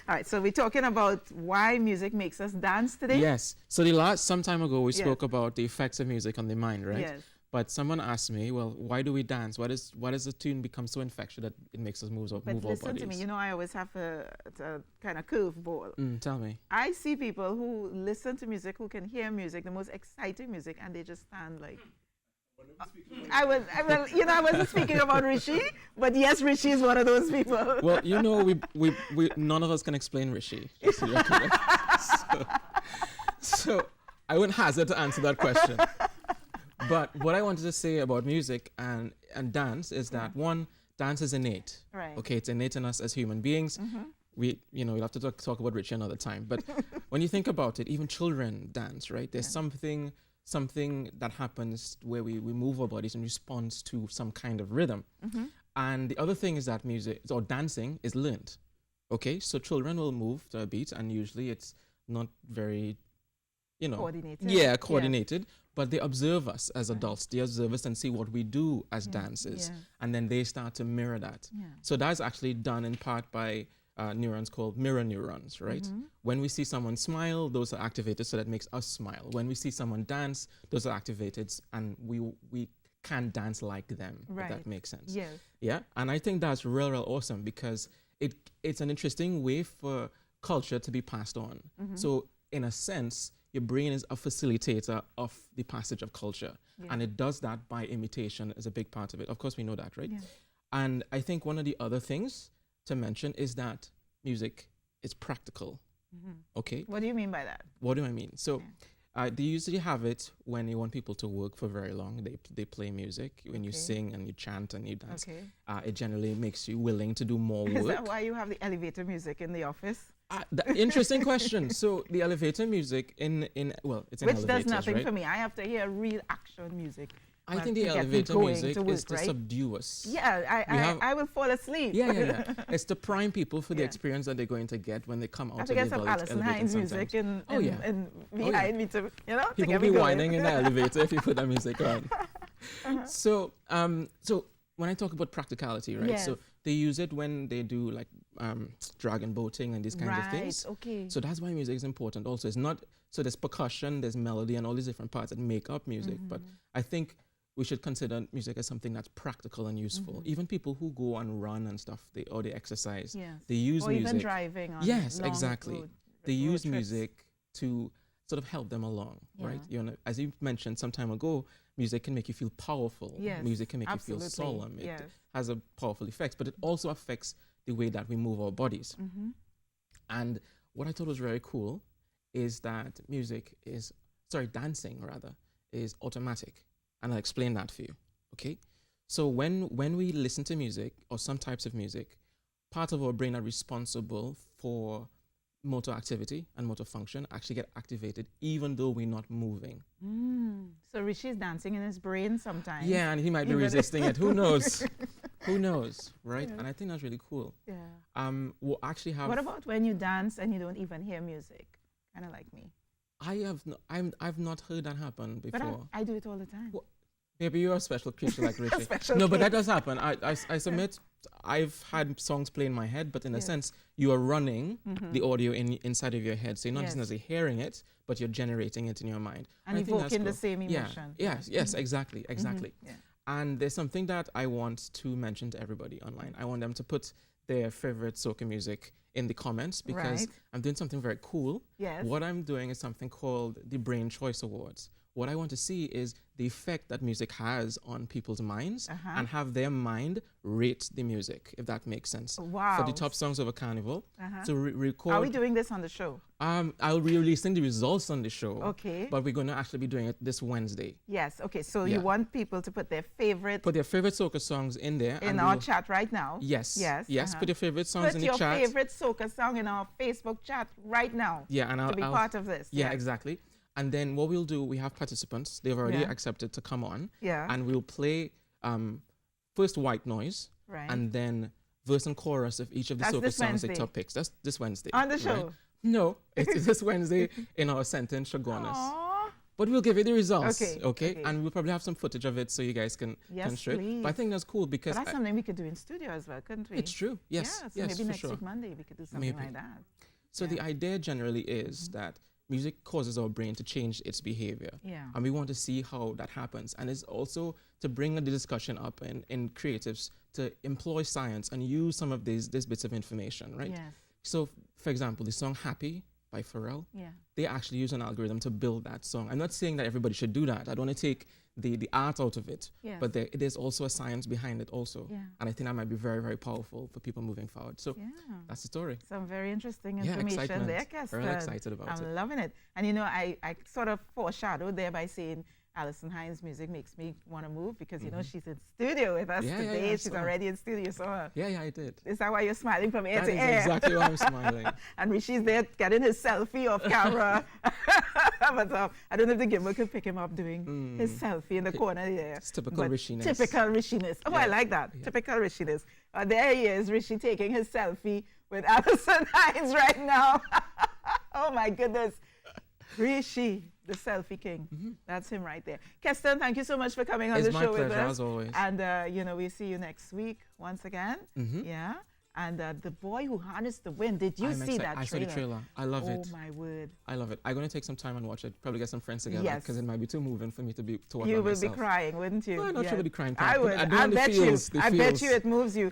All right, so we're talking about why music makes us dance today? Yes. So some time ago, we spoke about the effects of music on the mind, right? Yes. But someone asked me, well, why do we dance? Why does the tune become so infectious that it makes us move our bodies? But listen to me, you know, I always have a kind of curveball. Tell me. I see people who listen to music, who can hear music, the most exciting music, and they just stand like... I wasn't speaking about Rishi, but yes, Rishi is one of those people. Well, you know, we none of us can explain Rishi. Just so so I wouldn't hazard to answer that question. But what I wanted to say about music and dance is that one, dance is innate. Right. Okay, it's innate in us as human beings. We'll have to talk about Richie another time. But when you think about it, even children dance, right? There's something that happens where we move our bodies in response to some kind of rhythm. And the other thing is that music or dancing is learned. Okay, so children will move to a beat, and usually it's not very, coordinated. Yeah, coordinated. Yeah. But they observe us as adults. They observe us and see what we do as dancers. Yeah. And then they start to mirror that. Yeah. So that's actually done in part by neurons called mirror neurons, right? When we see someone smile, those are activated, so that makes us smile. When we see someone dance, those are activated, and we can dance like them, if that makes sense. Yes. Yeah, and I think that's real awesome, because it's an interesting way for culture to be passed on. So in a sense, your brain is a facilitator of the passage of culture, and it does that by imitation as a big part of it. Of course, we know that, right? Yeah. And I think one of the other things to mention is that music is practical. Okay? What do you mean by that? What do I mean? So they usually have it when you want people to work for very long. They play music. When you sing and you chant and you dance, it generally makes you willing to do more work. Is that why you have the elevator music in the office? Interesting question. So the elevator music it's in Which elevators, does nothing right? for me. I have to hear real action music. I think the elevator music is to subdue us. Yeah, I will fall asleep. Yeah. It's to prime people for the experience that they're going to get when they come out of the elevator. I think some Alison Hines music in behind me to, people will be whining in the elevator if you put that music on. So when I talk about practicality, right? So they use it when they do like dragon boating and these kinds of things. Okay. So that's why music is important. Also, it's not so there's percussion, there's melody, and all these different parts that make up music. But I think we should consider music as something that's practical and useful. Even people who go and run and stuff, they exercise. They use music. Or even driving on exactly. They use music to sort of help them along, right? As you mentioned some time ago, music can make you feel powerful. Music can make you feel solemn. It has a powerful effect, but it also affects the way that we move our bodies. And what I thought was very cool is that dancing rather, is automatic. And I'll explain that for you, okay? So when we listen to music or some types of music, parts of our brain are responsible for motor activity and motor function actually get activated even though we're not moving. So Rishi's dancing in his brain sometimes. Yeah, and he might be resisting it. Who knows? Who knows, right? And I think that's really cool. Yeah. We'll actually have... What about when you dance and you don't even hear music? Kind of like me. I've not heard that happen before. But I do it all the time. Well, maybe you're a special creature like Richie. No, but that does happen. I submit, I've had songs play in my head, but in a sense, you are running the audio inside of your head. So you're not just necessarily hearing it, but you're generating it in your mind. And evoking the same emotion. Yes, exactly. Yeah. And there's something that I want to mention to everybody online. I want them to put their favorite soca music in the comments, because I'm doing something very cool. Yes. What I'm doing is something called the Brain Choice Awards. What I want to see is the effect that music has on people's minds and have their mind rate the music, if that makes sense. Wow. For the top songs of a carnival. So record. Are we doing this on the show? I'll be releasing the results on the show. Okay. But we're going to actually be doing it this Wednesday. Yes. Okay. So you want people to put their favorite soca songs in there. In our chat right now. Yes. Put your favorite songs in the chat. Put your favorite soca song in our Facebook chat right now. Yeah, and I'll be part of this. Yeah, exactly. And then what we'll do, we have participants. They've already accepted to come on. Yeah. And we'll play first white noise. Right. And then verse and chorus of each of the soca songs the top picks. That's this Wednesday. On the show? Right? No, it's this Wednesday in our center in Shogunus. But we'll give you the results. Okay. And we'll probably have some footage of it so you guys can show it. But I think that's cool because... But that's something we could do in studio as well, couldn't we? It's true. Yes. Yeah, so maybe next week Monday we could do something like that. So the idea generally is that music causes our brain to change its behavior. And we want to see how that happens. And it's also to bring the discussion up in creatives to employ science and use some of these bits of information, right? So, for example, the song Happy by Pharrell, they actually use an algorithm to build that song. I'm not saying that everybody should do that. I don't want to take the art out of it, but there's also a science behind it also. And I think that might be very, very powerful for people moving forward. So that's the story. Some very interesting information there, Kheston. Very excited about it. I'm loving it. And you know, I sort of foreshadowed there by saying Alison Hines' music makes me want to move because, you know, she's in studio with us today. She's already in studio. So yeah, I did. Is that why you're smiling from ear to ear? That is exactly why I'm smiling. And Rishi's there getting his selfie off camera. But I don't know if the gimbal could pick him up doing his selfie in the corner there. It's typical Rishiness. Typical Rishiness. Oh, I like that. Typical Rishiness. There he is, Rishi taking his selfie with Alison Hines right now. Oh, my goodness. Rishi, the selfie king. That's him right there. Kheston, thank you so much for coming on the show with us. It's my pleasure, as always. And, you know, we'll see you next week once again. Yeah. And The Boy Who Harnessed the Wind. Did you see that trailer? I saw the trailer. I love it. Oh, my word. I love it. I'm going to take some time and watch it. Probably get some friends together because it might be too moving for me to watch it by myself. You will be crying, wouldn't you? No, I'm not sure I'll be crying. I would. I bet you. I bet you it moves you.